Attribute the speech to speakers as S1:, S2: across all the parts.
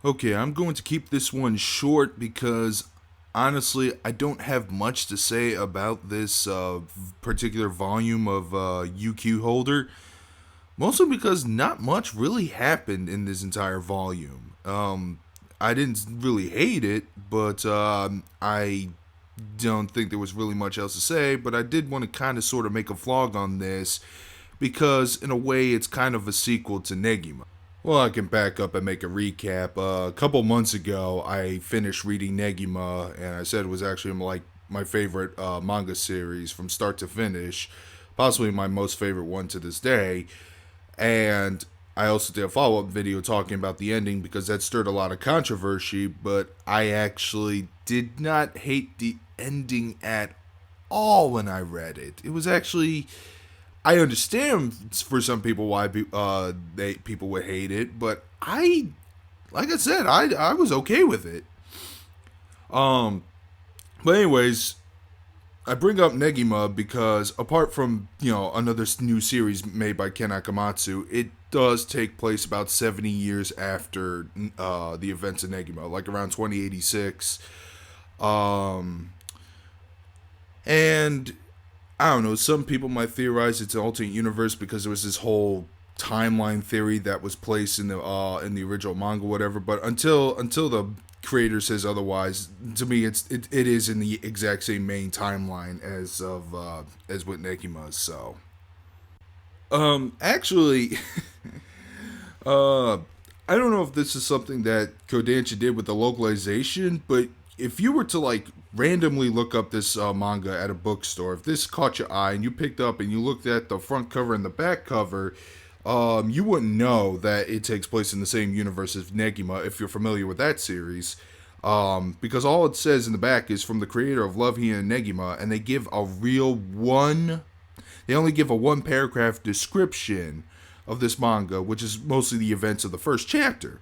S1: Okay, I'm going to keep this one short because honestly, I don't have much to say about this particular volume of UQ Holder. Mostly because not much really happened in this entire volume. I didn't really hate it, but I don't think there was really much else to say. But I did want to kind of sort of make a vlog on this because, in a way, it's kind of a sequel to Negima. Well, I can back up and make a recap. A couple months ago, I finished reading Negima, and I said it was actually like my favorite manga series from start to finish, possibly my most favorite one to this day. And I also did a follow up video talking about the ending because that stirred a lot of controversy, but I actually did not hate the ending at all when I read it. It was actually, I understand for some people why people would hate it, but like I said, I was okay with it. Um, but anyways, I bring up Negima because apart from another new series made by Ken Akamatsu, it does take place about 70 years after the events of Negima, like around 2086. Um, and I don't know. Some people might theorize it's an alternate universe because there was this whole timeline theory that was placed in the original manga, whatever. But until the creator says otherwise, to me, it is in the exact same main timeline as with Nekima's. So, actually, uh, I don't know if this is something that Kodansha did with the localization, but if you were to like randomly look up this manga at a bookstore, if this caught your eye and you picked up and you looked at the front cover and the back cover, you wouldn't know that it takes place in the same universe as Negima if you're familiar with that series. Because all it says in the back is from the creator of Love Hina and Negima, and they only give a one paragraph description of this manga, which is mostly the events of the first chapter.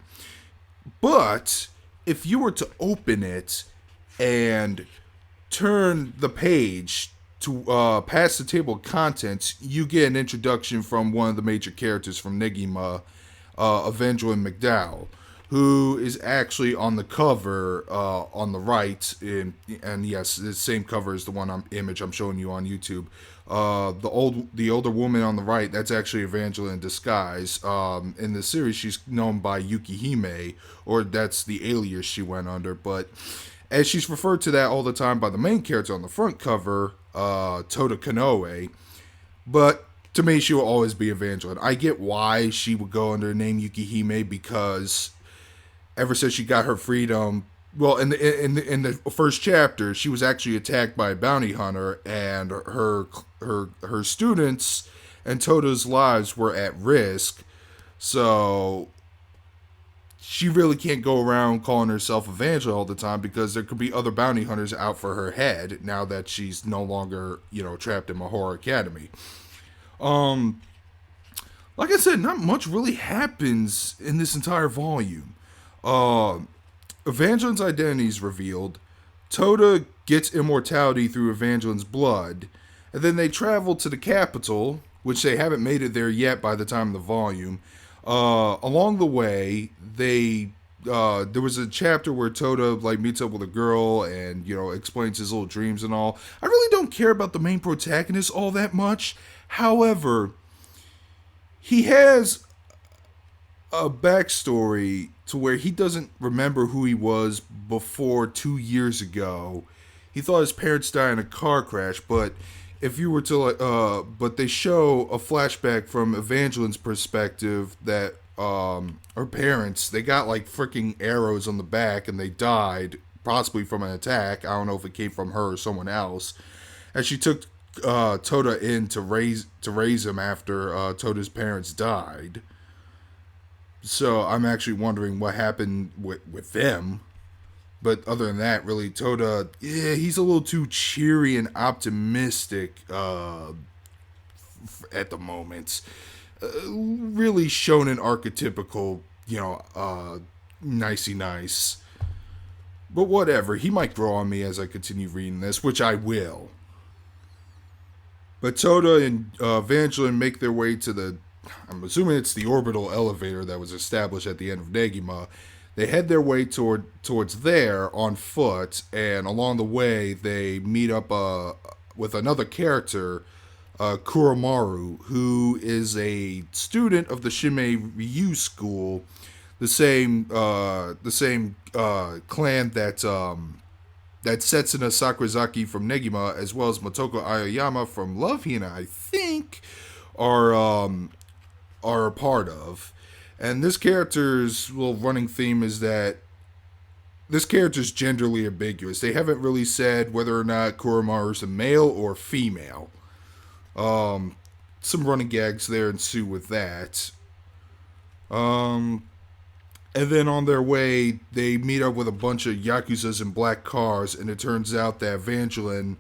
S1: But if you were to open it and turn the page to past the table of contents, you get an introduction from one of the major characters from Negima, Evangeline McDowell, who is actually on the cover on the right, and yes, the same cover as the image I'm showing you on YouTube. The older woman on the right, that's actually Evangeline in disguise. In the series, she's known by Yukihime, or that's the alias she went under. But as she's referred to that all the time by the main character on the front cover, Toda Kanoe. But to me, she will always be Evangeline. I get why she would go under the name Yukihime because ever since she got her freedom, well, in the first chapter, she was actually attacked by a bounty hunter, and her students and Toda's lives were at risk. So she really can't go around calling herself Evangeline all the time because there could be other bounty hunters out for her head now that she's no longer, trapped in Mahora Academy. Um, like I said, not much really happens in this entire volume. Uh, Evangeline's identity is revealed. Toda gets immortality through Evangeline's blood, and then they travel to the capital, which they haven't made it there yet by the time of the volume. Along the way, there was a chapter where Toda like meets up with a girl and explains his little dreams and all. I really don't care about the main protagonist all that much. However, he has a backstory to where he doesn't remember who he was before 2 years ago. He thought his parents died in a car crash, but if you were to but they show a flashback from Evangeline's perspective that her parents, they got like freaking arrows on the back and they died possibly from an attack. I don't know if it came from her or someone else. And she took Toda in to raise him after Toda's parents died. So I'm actually wondering what happened with them. But other than that, really, Toda, yeah, he's a little too cheery and optimistic at the moment. Really shown an archetypical, nicey nice. But whatever, he might grow on me as I continue reading this, which I will. But Toda and Evangeline make their way to I'm assuming it's the orbital elevator that was established at the end of Negima. They head their way towards there on foot, and along the way they meet up with another character, Kuromaru, who is a student of the Shinmei Ryu School, the same clan that Setsuna Sakurazaki from Negima, as well as Motoko Aoyama from Love Hina, I think, are a part of. And this character's little running theme is that this character's genderly ambiguous. They haven't really said whether or not Kuromaru's a male or female. Some running gags there ensue with that. And then on their way, they meet up with a bunch of Yakuzas in black cars, and it turns out that Evangeline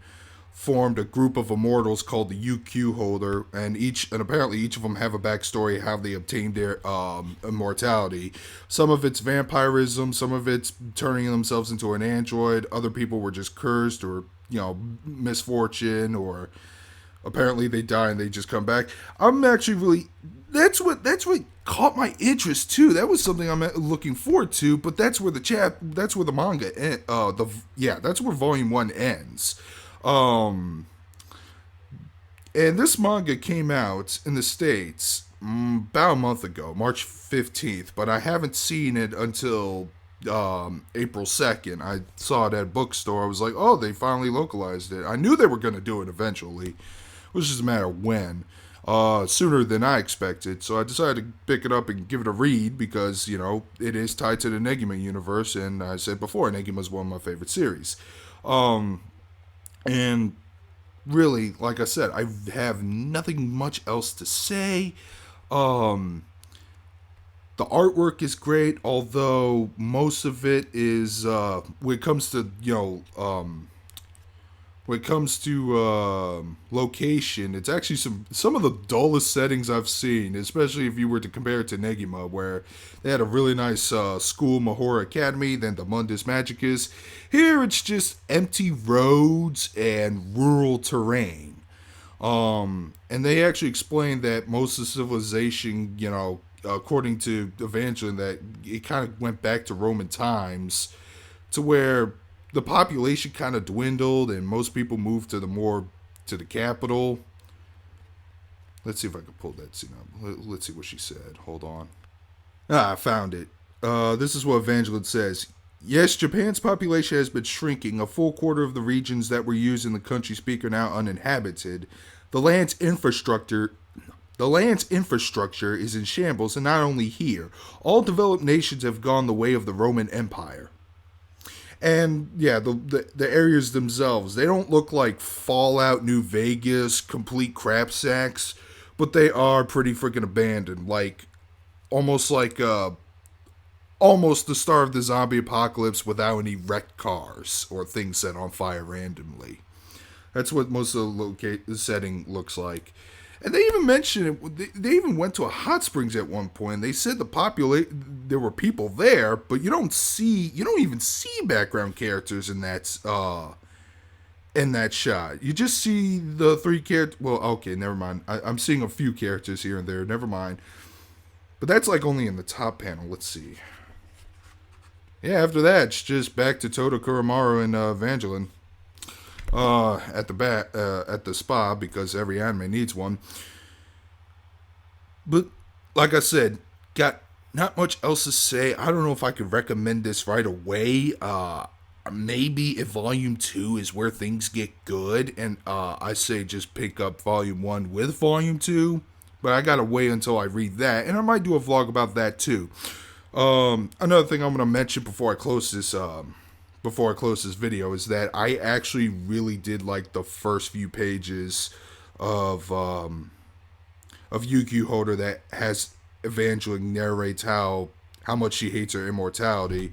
S1: formed a group of immortals called the UQ Holder, and apparently each of them have a backstory how they obtained their immortality. Some of it's vampirism, some of it's turning themselves into an android. Other people were just cursed or misfortune, or apparently they die and they just come back. I'm actually really that's what caught my interest too. That was something I'm looking forward to. But that's where the manga that's where volume 1 ends. And this manga came out in the States about a month ago, March 15th, but I haven't seen it until April 2nd. I saw it at a bookstore. I was like, oh, they finally localized it. I knew they were going to do it eventually. It was just a matter of when. Sooner than I expected, so I decided to pick it up and give it a read because, it is tied to the Negima universe, and I said before, Negima is one of my favorite series. And really, like I said, I have nothing much else to say. The artwork is great, although most of it is when it comes to location, it's actually some of the dullest settings I've seen, especially if you were to compare it to Negima, where they had a really nice school, Mahora Academy, then the Mundus Magicus. Here it's just empty roads and rural terrain. And they actually explained that most of civilization, according to Evangeline, that it kind of went back to Roman times, to where the population kind of dwindled and most people moved to the capital. Let's see if I can pull that scene up. Let's see what she said. Hold on. I found it. This is what Evangeline says. Yes, Japan's population has been shrinking. A full quarter of the regions that were used in the country speak are now uninhabited. The land's infrastructure is in shambles, and not only here. All developed nations have gone the way of the Roman Empire. And yeah, the areas themselves, they don't look like Fallout New Vegas, complete crap sacks, but they are pretty freaking abandoned, almost the start of the zombie apocalypse without any wrecked cars or things set on fire randomly. That's what most of the setting looks like. And they even mentioned it. They even went to a hot springs at one point. They said there were people there, but you don't even see background characters in that shot. You just see the three characters. Well, okay, never mind. I'm seeing a few characters here and there. Never mind. But that's only in the top panel. Let's see. Yeah, after that, it's just back to Toto Kuromaru and Evangeline. At the spa, because every anime needs one. But like I said, got not much else to say. I don't know if I could recommend this right away. Maybe if volume 2 is where things get good, and I say just pick up volume 1 with volume 2. But I gotta wait until I read that, and I might do a vlog about that too. Another thing I'm gonna mention before I close this video is that I actually really did like the first few pages of UQ Holder that has Evangeline narrates how much she hates her immortality.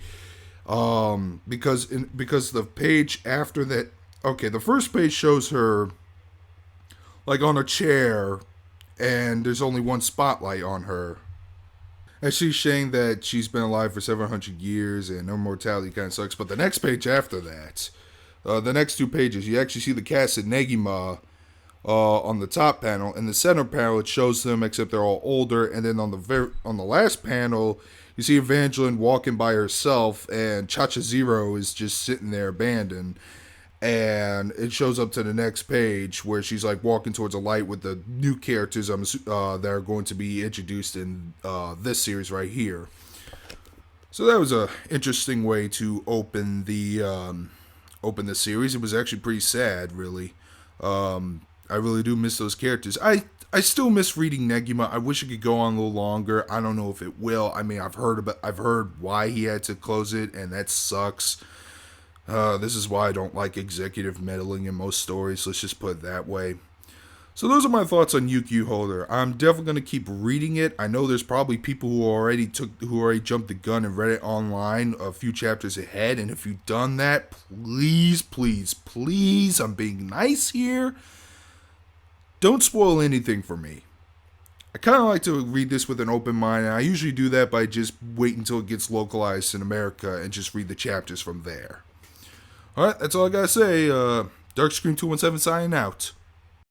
S1: Because the page after that, the first page shows her on a chair and there's only one spotlight on her. And she's saying that she's been alive for 700 years and her mortality kind of sucks. But the next page after that, the next 2 pages, you actually see the cast at Negima on the top panel. In the center panel, it shows them, except they're all older. And then on the last panel, You see Evangeline walking by herself, and Chacha Zero is just sitting there abandoned. And it shows up to the next page where she's like walking towards a light with the new characters that are going to be introduced in this series right here. So that was a interesting way to open the series. It was actually pretty sad, really. I really do miss those characters. I still miss reading Negima. I wish it could go on a little longer. I don't know if it will. I mean, I've heard why he had to close it, and that sucks. This is why I don't like executive meddling in most stories. Let's just put it that way. So those are my thoughts on Yu-Gi-Oh! Holder. I'm definitely gonna keep reading it. I know there's probably people who already jumped the gun and read it online a few chapters ahead. And if you've done that, please, please, please, I'm being nice here. Don't spoil anything for me. I kind of like to read this with an open mind, and I usually do that by just waiting until it gets localized in America and just read the chapters from there. Alright, that's all I gotta say. Darkscream217 signing out.